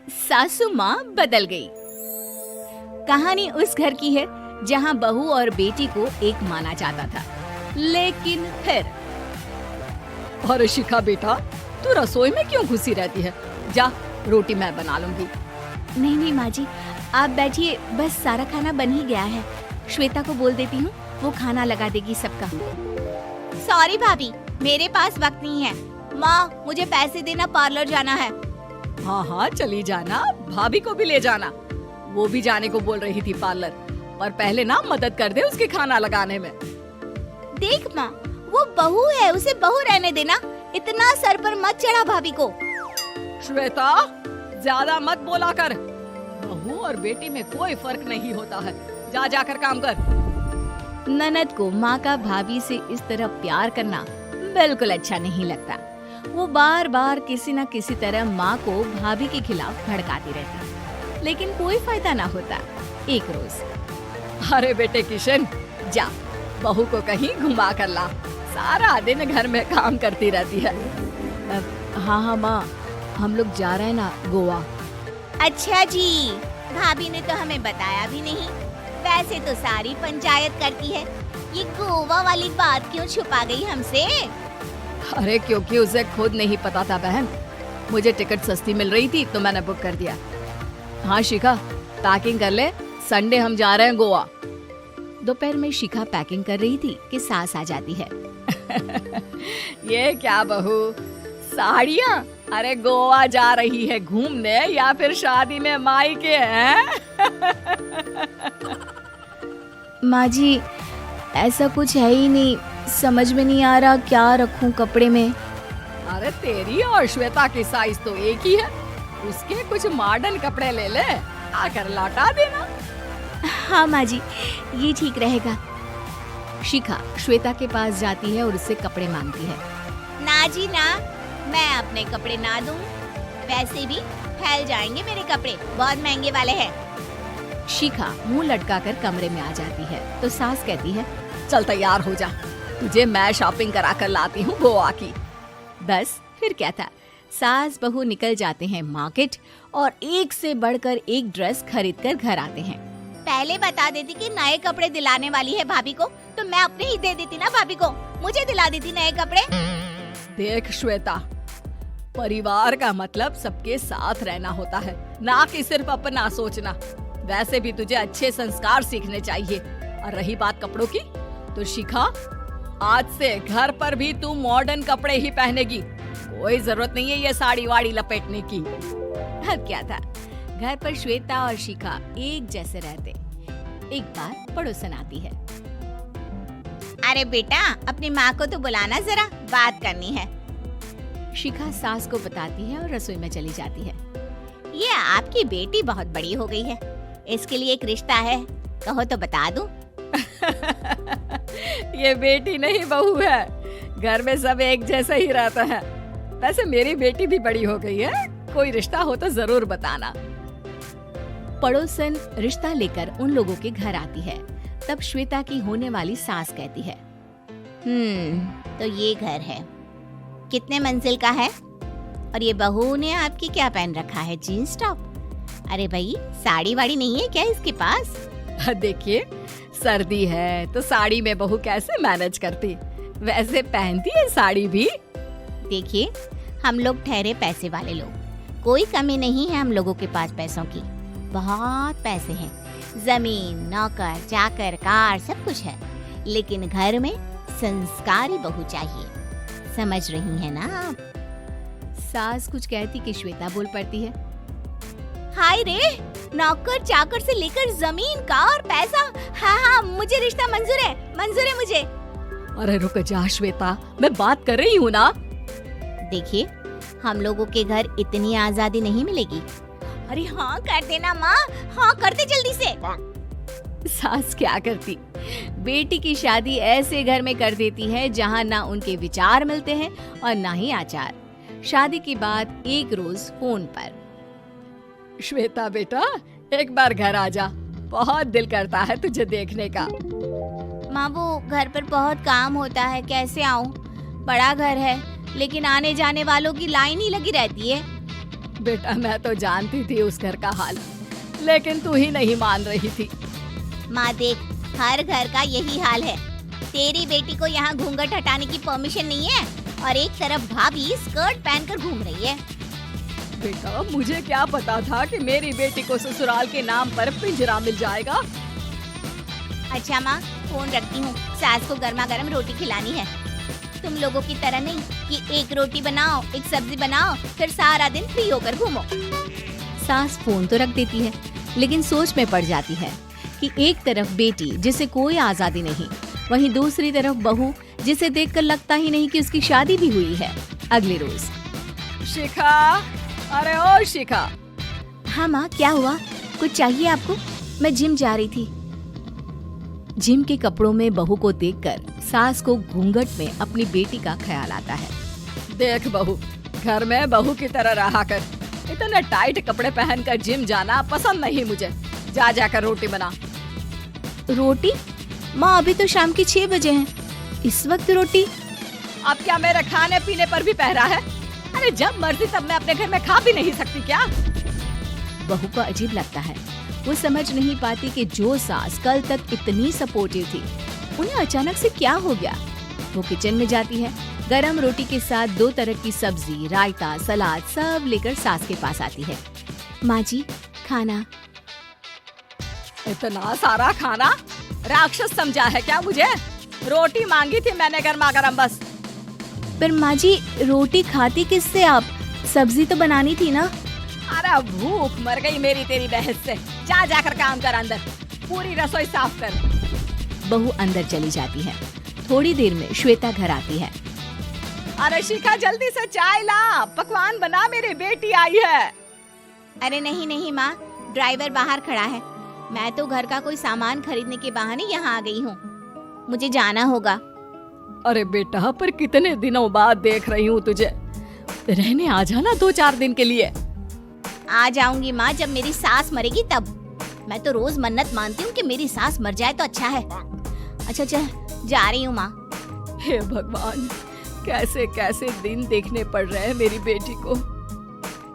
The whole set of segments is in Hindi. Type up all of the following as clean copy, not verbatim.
सासू माँ बदल गई। कहानी उस घर की है जहाँ बहू और बेटी को एक माना जाता था, लेकिन फिर अरे शिखा बेटा, तू रसोई में क्यों घुसी रहती है? जा, रोटी मैं बना लूंगी। नहीं माँ जी, आप बैठिए, बस सारा खाना बन ही गया है। श्वेता को बोल देती हूँ, वो खाना लगा देगी सबका। सॉरी भाभी, मेरे पास वक्त नहीं है। माँ, मुझे पैसे देना, पार्लर जाना है। हाँ, चली जाना, भाभी को भी ले जाना। वो भी जाने को बोल रही थी पार्लर, पर पहले ना मदद कर दे उसके खाना लगाने में। देख माँ, वो बहू है, उसे बहू रहने देना। इतना सर पर मत चढ़ा भाभी को। श्वेता, ज्यादा मत बोला कर। बहू और बेटी में कोई फर्क नहीं होता है। जा जाकर काम कर। ननद को माँ का भाभी से इस तरह प्यार करना बिल्कुल अच्छा नहीं लगता। वो बार बार किसी न किसी तरह माँ को भाभी के खिलाफ भड़काती रहती, लेकिन कोई फायदा ना होता। एक रोज, अरे बेटे किशन, जा बहू को कहीं घुमा कर ला। सारा दिन घर में काम करती रहती है। हाँ माँ, हम लोग जा रहे हैं ना गोवा। अच्छा जी, भाभी ने तो हमें बताया भी नहीं। वैसे तो सारी पंचायत करती है, ये गोवा वाली बात क्यों छुपा गई हमसे? अरे क्योंकि उसे खुद नहीं पता था बहन। मुझे टिकट सस्ती मिल रही थी तो मैंने बुक कर दिया। हाँ शिखा, पैकिंग कर ले, संडे हम जा रहे हैं गोवा। दोपहर में शिखा पैकिंग कर रही थी कि सास आ जाती है। ये क्या बहू, साड़ियाँ? अरे गोवा जा रही है घूमने या फिर शादी में मायके हैं? माँ जी, ऐसा कुछ है ही नहीं, समझ में नहीं आ रहा क्या रखूं कपड़े में। अरे तेरी और श्वेता की साइज तो एक ही है। उसके कुछ मॉडर्न कपड़े ले ले, आकर लौटा देना। हाँ माँ जी, ये ठीक रहेगा। शिखा श्वेता के पास जाती है और उससे कपड़े मांगती है। ना जी ना, मैं अपने कपड़े ना दूं। वैसे भी फैल जाएंगे मेरे कपड़े, बहुत महंगे वाले हैं। शिखा मुंह लटकाकर कमरे में आ जाती है तो सास कहती है, चल तैयार हो जा, तुझे मैं शॉपिंग करा कर लाती हूँ गोवा की। बस फिर क्या था, सास बहू निकल जाते हैं मार्केट और एक से बढ़कर एक ड्रेस खरीद कर घर आते हैं। पहले बता देती कि नए कपड़े दिलाने वाली है भाभी को, तो मैं अपने ही दे देती ना भाभी को, मुझे दिला देती नए कपड़े। देख श्वेता, परिवार का मतलब सबके साथ रहना होता है, ना कि सिर्फ अपना सोचना। वैसे भी तुझे अच्छे संस्कार सीखने चाहिए। और रही बात कपड़ों की, तो शिखा, आज से घर पर भी तू मॉडर्न कपड़े ही पहनेगी। कोई जरूरत नहीं है ये साड़ी वाड़ी लपेटने की। अब क्या था, घर पर श्वेता और शिखा एक जैसे रहते। एक बार पड़ोसन आती है। अरे बेटा, अपनी माँ को तो बुलाना, जरा बात करनी है। शिखा सास को बताती है और रसोई में चली जाती है। ये आपकी बेटी बहुत बड़ी हो गई है, इसके लिए एक रिश्ता है, कहो तो बता दूं। ये बेटी नहीं बहू है, घर में सब एक जैसा ही रहता है। वैसे मेरी बेटी भी बड़ी हो गई है, कोई रिश्ता हो तो जरूर बताना। पड़ोसन रिश्ता लेकर उन लोगों के घर आती है। तब श्वेता की होने वाली सास कहती है, तो ये घर है, कितने मंजिल का है? और ये बहू ने आपकी क्या पहन रखा है, जीन्स टॉप? अरे भाई, साड़ी वाड़ी नहीं है क्या इसके पास? देखिए, सर्दी है तो साड़ी में बहू कैसे मैनेज करती, वैसे पहनती है साड़ी भी। देखिए, हम लोग ठहरे पैसे वाले लोग, कोई कमी नहीं है हम लोगों के पास पैसों की, बहुत पैसे हैं, जमीन, नौकर चाकर, कार, सब कुछ है, लेकिन घर में संस्कारी बहू चाहिए। समझ रही है ना आप? सास कुछ कहती कि श्वेता बोल पड़ती है, हाय रे, नौकर चाकर से लेकर जमीन, कार, पैसा, हाँ, मुझे रिश्ता मंजूर है मुझे। अरे रुक जा श्वेता, मैं बात कर रही हूँ ना। देखिए, हम लोगों के घर इतनी आजादी नहीं मिलेगी। अरे हाँ कर देना माँ, हाँ कर दे जल्दी से। सास क्या करती, बेटी की शादी ऐसे घर में कर देती है जहाँ ना उनके विचार मिलते हैं और ना ही आचार। शादी के बाद एक रोज फोन पर, श्वेता बेटा, एक बार घर आ जा, बहुत दिल करता है तुझे देखने का। माँ, वो घर पर बहुत काम होता है, कैसे आऊँ? बड़ा घर है, लेकिन आने जाने वालों की लाइन ही लगी रहती है। बेटा मैं तो जानती थी उस घर का हाल, लेकिन तू ही नहीं मान रही थी। माँ देख, हर घर का यही हाल है। तेरी बेटी को यहाँ घूंघट हटाने की परमिशन नहीं है और एक तरफ भाभी स्कर्ट पहनकर घूम रही है। बेटा मुझे क्या पता था कि मेरी बेटी को ससुराल के नाम पर पिंजरा मिल जाएगा। अच्छा माँ, फोन रखती हूँ, सास को गर्मा गर्म रोटी खिलानी है। तुम लोगों की तरह नहीं कि एक रोटी बनाओ, एक सब्जी बनाओ, फिर सारा दिन फ्री होकर घूमो। सास फोन तो रख देती है, लेकिन सोच में पड़ जाती है कि एक तरफ बेटी जिसे कोई आजादी नहीं, वहीं दूसरी तरफ बहू जिसे देखकर लगता ही नहीं कि उसकी शादी भी हुई है। अगले रोज। शिखा, अरे ओ शिखा। हाँ माँ, क्या हुआ? कुछ चाहिए आपको? मैं जिम जा रही थी। जिम के कपड़ों में बहू को देखकर सास को घूंघट में अपनी बेटी का ख्याल आता है। देख बहू, घर में बहू की तरह रहा कर। इतने टाइट कपड़े पहनकर जिम जाना पसंद नहीं मुझे। जा जाकर रोटी बना। रोटी? माँ अभी तो शाम के 6 बजे हैं, इस वक्त रोटी? अब क्या मेरे खाने पीने पर भी पहरा है? अरे जब मर्जी तब मैं अपने घर में खा भी नहीं सकती क्या? बहू को अजीब लगता है। वो समझ नहीं पाती कि जो सास कल तक इतनी सपोर्टिव थी, उन्हें अचानक से क्या हो गया। वो किचन में जाती है, गरम रोटी के साथ 2 तरह की सब्जी, रायता, सलाद सब लेकर सास के पास आती है। माँ जी, खाना। इतना सारा खाना? राक्षस समझा है क्या मुझे? रोटी मांगी थी मैंने गर्मा गर्म बस। पर माँ जी, रोटी खाती किससे आप? सब्जी तो बनानी थी ना। अरे भूख मर गई मेरी तेरी बहस से। जा जाकर काम कर, अंदर पूरी रसोई साफ कर। बहू अंदर चली जाती है। थोड़ी देर में श्वेता घर आती है। अरे शिखा जल्दी से चाय ला, पकवान बना, मेरी बेटी आई है। अरे नहीं नहीं माँ, ड्राइवर बाहर खड़ा है। मैं तो घर का कोई सामान खरीदने के बहाने यहाँ आ गई हूँ। मुझे जाना होगा। अरे बेटा, पर कितने दिनों बाद देख रही हूँ तुझे। रहने आ जाना 2-4 दिन के लिए। आ जाऊंगी माँ, जब मेरी सास मरेगी तब। मैं तो रोज मन्नत मानती हूँ कि मेरी सास मर जाए तो अच्छा है। अच्छा चल, जा रही हूँ माँ। हे भगवान, कैसे कैसे दिन देखने पड़ रहे हैं मेरी बेटी को।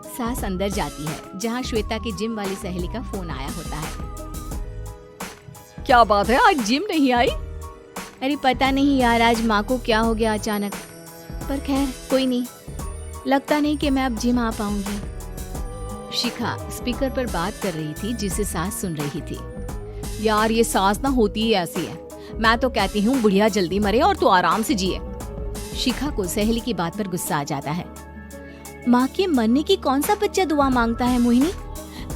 सास अंदर जाती है, जहाँ श्वेता की जिम वाली सहेली का फोन आया होता है। क्या बात है, आज जिम नहीं आई? अरे पता नहीं यार, आज माँ को क्या हो गया अचानक। पर खैर कोई नहीं, लगता नहीं कि मैं अब जिम आ पाऊंगी। शिखा स्पीकर पर बात कर रही थी, जिसे सास सुन रही थी। यार ये सास ना होती ही ऐसी है। मैं तो कहती हूँ बुढ़िया जल्दी मरे और तू आराम से जिए। शिखा को सहेली की बात पर गुस्सा आ जाता है। माँ के मरने की कौन सा बच्चा दुआ मांगता है मोहिनी?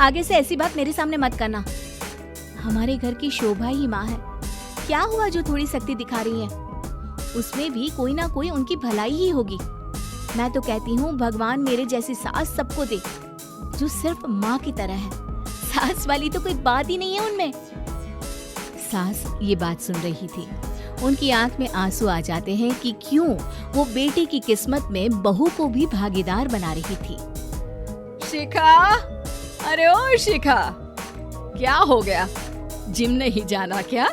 आगे से ऐसी बात मेरे सामने मत करना। हमारे घर की शोभा ही माँ है। क्या हुआ जो थोड़ी शक्ति दिखा रही है? उसमें भी कोई ना कोई उनकी भलाई ही होगी। मैं तो कहती हूँ भगवान मेरे जैसी सास सबको दे, जो सिर्फ माँ की तरह है। सास वाली तो कोई बात ही नहीं है उनमें। सास ये बात सुन रही थी। उनकी आंख में आंसू आ जाते हैं कि क्यों वो बेटे की किस्मत में बहू को भी भागीदार बना रही थी। शिखा, अरे ओ शिखा, क्या हो गया? जिम नहीं जाना क्या?